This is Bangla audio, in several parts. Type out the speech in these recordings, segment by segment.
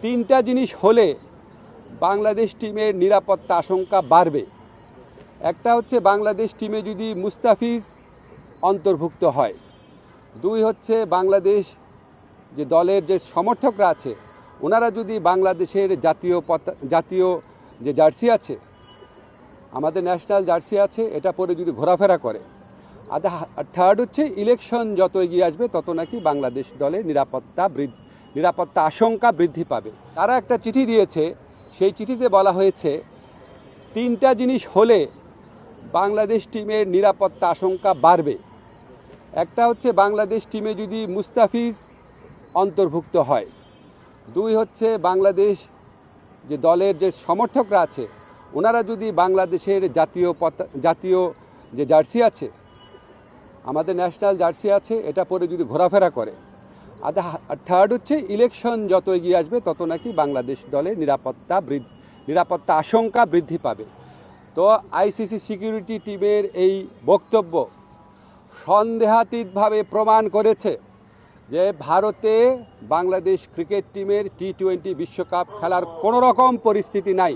তিনটা জিনিস হলে বাংলাদেশ টিমের নিরাপত্তা আশঙ্কা বাড়বে। একটা হচ্ছে বাংলাদেশ টিমে যদি মুস্তাফিজ অন্তর্ভুক্ত হয়, দুই হচ্ছে বাংলাদেশ যে দলের যে সমর্থকরা আছে ওনারা যদি বাংলাদেশের জাতীয় যে জার্সি আছে, আমাদের ন্যাশনাল জার্সি আছে, এটা পরে যদি ঘোরাফেরা করে। আর থার্ড হচ্ছে ইলেকশন যত এগিয়ে আসবে তত নাকি বাংলাদেশ দলের নিরাপত্তা আশঙ্কা বৃদ্ধি পাবে। তারা একটা চিঠি দিয়েছে, সেই চিঠিতে বলা হয়েছে তিনটা জিনিস হলে বাংলাদেশ টিমের নিরাপত্তা আশঙ্কা বাড়বে। একটা হচ্ছে বাংলাদেশ টিমে যদি মুস্তাফিজ অন্তর্ভুক্ত হয়, দুই হচ্ছে বাংলাদেশ যে দলের যে সমর্থকরা আছে ওনারা যদি বাংলাদেশের জাতীয় যে জার্সি আছে, আমাদের ন্যাশনাল জার্সি আছে, এটা পরে যদি ঘোরাফেরা করে। আর থার্ড হচ্ছে ইলেকশন যত এগিয়ে আসবে তত নাকি বাংলাদেশ দলের নিরাপত্তা আশঙ্কা বৃদ্ধি পাবে। তো আইসিসি সিকিউরিটি টিমের এই বক্তব্য সন্দেহাতীতভাবে প্রমাণ করেছে যে ভারতে বাংলাদেশ ক্রিকেট টিমের টি-20 বিশ্বকাপ খেলার কোনো রকম পরিস্থিতি নাই।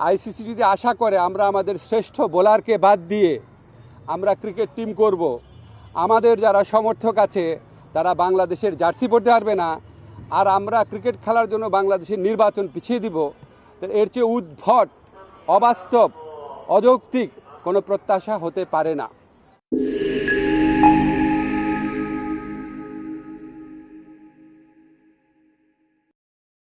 আইসিসি যদি আশা করে আমরা আমাদের শ্রেষ্ঠ বোলারকে বাদ দিয়ে আমরা ক্রিকেট টিম করব, আমাদের যারা সমর্থক আছে তারা বাংলাদেশের জার্সি পরতে পারবে না, আর আমরা ক্রিকেট খেলার জন্য বাংলাদেশের নির্বাচন পিছিয়ে দিব, তো এর চেয়ে উদ্ভট, অবাস্তব, অযৌক্তিক কোনো প্রত্যাশা হতে পারে না।